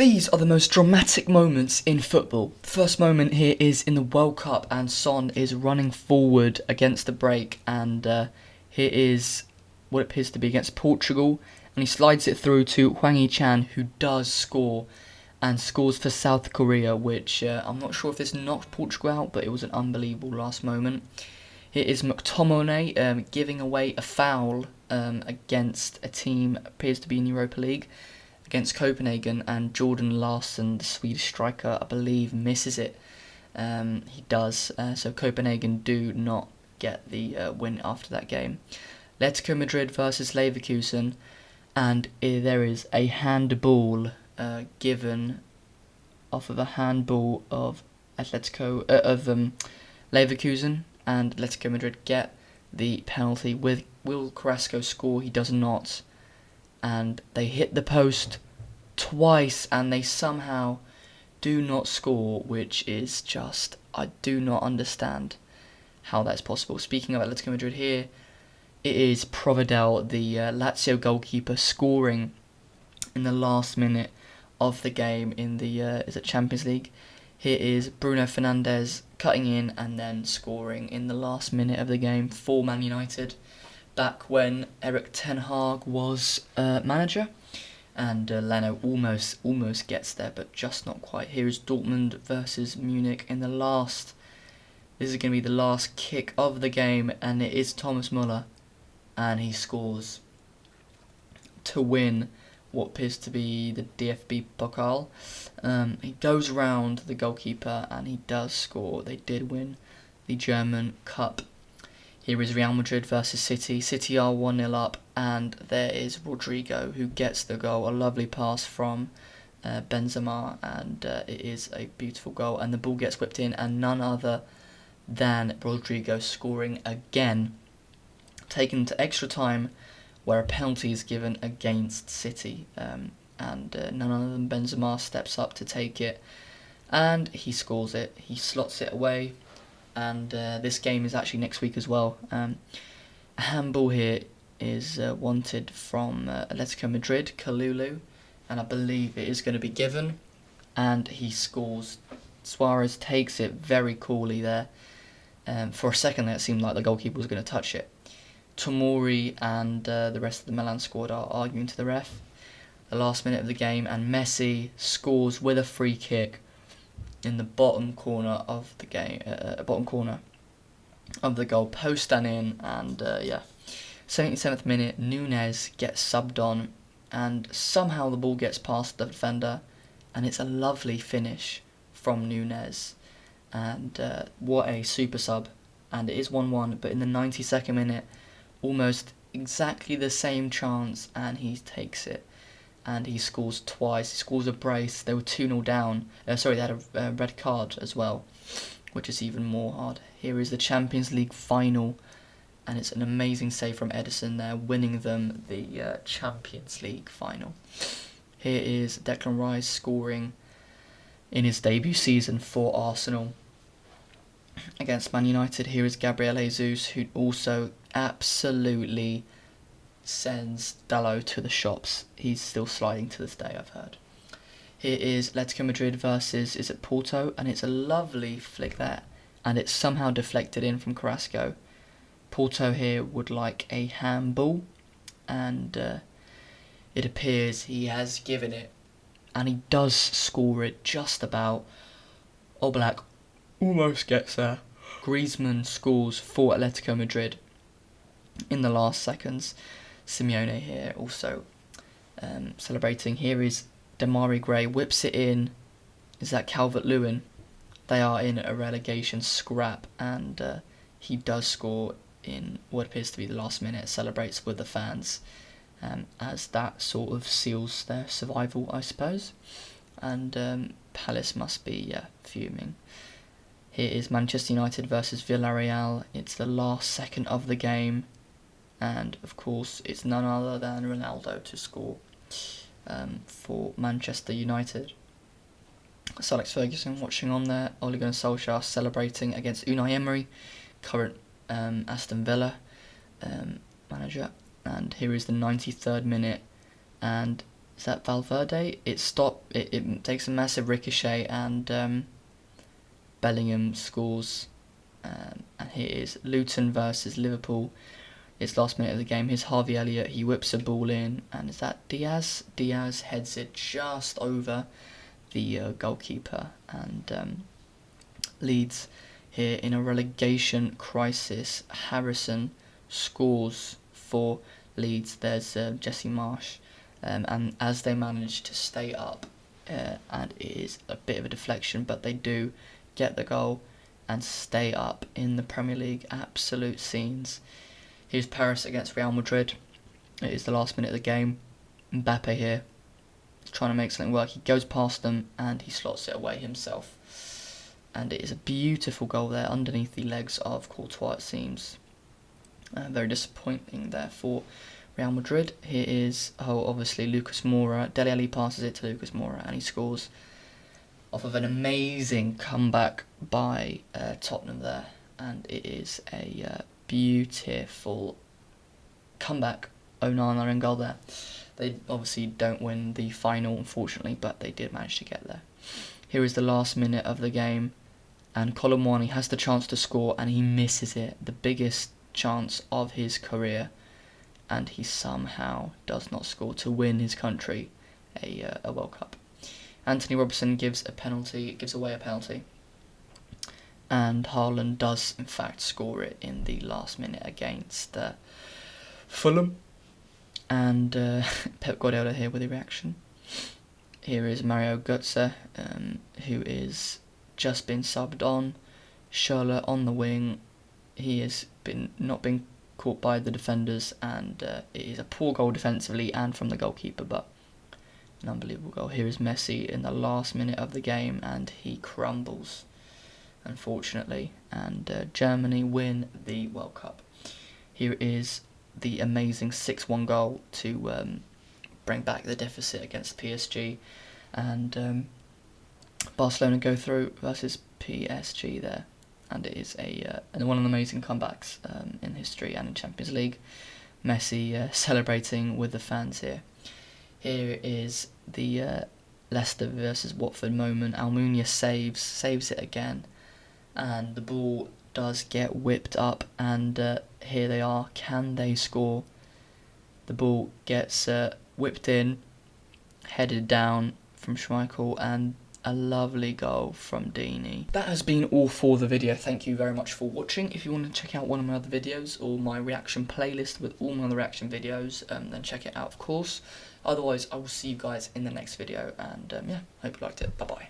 These are the most dramatic moments in football. The first moment here is in the World Cup, and Son is running forward against the break, and here is what it appears to be against Portugal, and he slides it through to Hwang Hee-chan, who does score, and scores for South Korea, which I'm not sure if this knocked Portugal out, but it was an unbelievable last moment. Here is McTominay giving away a foul against a team appears to be in Europa League, against Copenhagen, and Jordan Larsson, the Swedish striker, I believe misses it. He does, so Copenhagen do not get the win after that game. Atletico Madrid versus Leverkusen, and there is a handball given off of a handball of Leverkusen, and Atletico Madrid get the penalty. Will Carrasco score? He does not. And they hit the post twice, and they somehow do not score, which is just, I do not understand how that's possible. Speaking of Atletico Madrid here, it is Provedel, the Lazio goalkeeper, scoring in the last minute of the game in the is it Champions League. Here is Bruno Fernandes cutting in and then scoring in the last minute of the game for Man United, back when Erik ten Hag was manager, and Leno almost gets there, but just not quite. Here is Dortmund versus Munich in the last. This is going to be the last kick of the game, and it is Thomas Müller, and he scores to win what appears to be the DFB Pokal. He goes round the goalkeeper and he does score. They did win the German Cup. Here is Real Madrid versus City. City are 1-0 up, and there is Rodrigo who gets the goal. A lovely pass from Benzema, and it is a beautiful goal. And the ball gets whipped in, and none other than Rodrigo scoring again. Taken to extra time, where a penalty is given against City, and none other than Benzema steps up to take it, and he scores it. He slots it away. And this game is actually next week as well. A handball here is wanted from Atletico Madrid, Kalulu, and I believe it is going to be given, and he scores. Suarez takes it very coolly there. For a second there, it seemed like the goalkeeper was going to touch it. Tomori and the rest of the Milan squad are arguing to the ref. The last minute of the game, and Messi scores with a free kick in the bottom corner of the game, bottom corner of the goal post and in, and 77th minute, Nunez gets subbed on, and somehow the ball gets past the defender, and it's a lovely finish from Nunez, and what a super sub, and it is 1-1, but in the 92nd minute, almost exactly the same chance, and he takes it. And he scores twice. He scores a brace. They were 2-0 down. They had a red card as well, which is even more hard. Here is the Champions League final, and it's an amazing save from Ederson there, winning them the Champions League final. Here is Declan Rice scoring in his debut season for Arsenal against Man United. Here is Gabriel Jesus, who also absolutely sends Dalot to the shops. He's still sliding to this day, I've heard. Here is Atletico Madrid versus, is it Porto? And it's a lovely flick there, and it's somehow deflected in from Carrasco. Porto here would like a handball, and it appears he has given it, and he does score it just about. Oblak almost gets there. Griezmann scores for Atletico Madrid in the last seconds. Simeone here also celebrating. Here is Demarai Gray, whips it in. Is that Calvert-Lewin? They are in a relegation scrap, and he does score in what appears to be the last minute. Celebrates with the fans, as that sort of seals their survival, I suppose. And Palace must be fuming. Here is Manchester United versus Villarreal. It's the last second of the game. And, of course, it's none other than Ronaldo to score for Manchester United. Sir Alex Ferguson watching on there. Ole Gunnar Solskjaer celebrating against Unai Emery, current Aston Villa manager. And here is the 93rd minute. And is that Valverde? It takes a massive ricochet, and Bellingham scores. And here is Luton versus Liverpool. It's last minute of the game. Here's Harvey Elliott. He whips a ball in, and is that Diaz? Diaz heads it just over the goalkeeper, and Leeds here in a relegation crisis. Harrison scores for Leeds. There's Jesse Marsh, and as they manage to stay up, and it is a bit of a deflection, but they do get the goal and stay up in the Premier League. Absolute scenes. Here's Paris against Real Madrid. It is the last minute of the game. Mbappe here is trying to make something work. He goes past them and he slots it away himself. And it is a beautiful goal there underneath the legs of Courtois, it seems. Very disappointing there for Real Madrid. Here is, obviously Lucas Moura. Dele Alli passes it to Lucas Moura and he scores off of an amazing comeback by Tottenham there. And it is a beautiful comeback. Onana in goal there. They obviously don't win the final, unfortunately, but they did manage to get there. Here is the last minute of the game, and Kolo Muani has the chance to score, and he misses it. The biggest chance of his career, and he somehow does not score to win his country a World Cup. Anthony Robertson gives away a penalty. And Haaland does, in fact, score it in the last minute against Fulham. And Pep Guardiola here with a reaction. Here is Mario Götze, who is just been subbed on. Schürrle on the wing. He has not been caught by the defenders, and it is a poor goal defensively and from the goalkeeper, but an unbelievable goal. Here is Messi in the last minute of the game, and he crumbles, unfortunately, and Germany win the World Cup. Here is the amazing 6-1 goal to bring back the deficit against PSG, and Barcelona go through versus PSG there, and it is one of the amazing comebacks in history and in Champions League. Messi celebrating with the fans here. Here is the Leicester versus Watford moment. Almunia saves it again, and the ball does get whipped up, and here they are. Can they score? The ball gets whipped in, headed down from Schmeichel, and a lovely goal from Deeney. That has been all for the video. Thank you very much for watching. If you want to check out one of my other videos or my reaction playlist with all my other reaction videos, then check it out, of course. Otherwise, I will see you guys in the next video, and yeah, hope you liked it. Bye bye.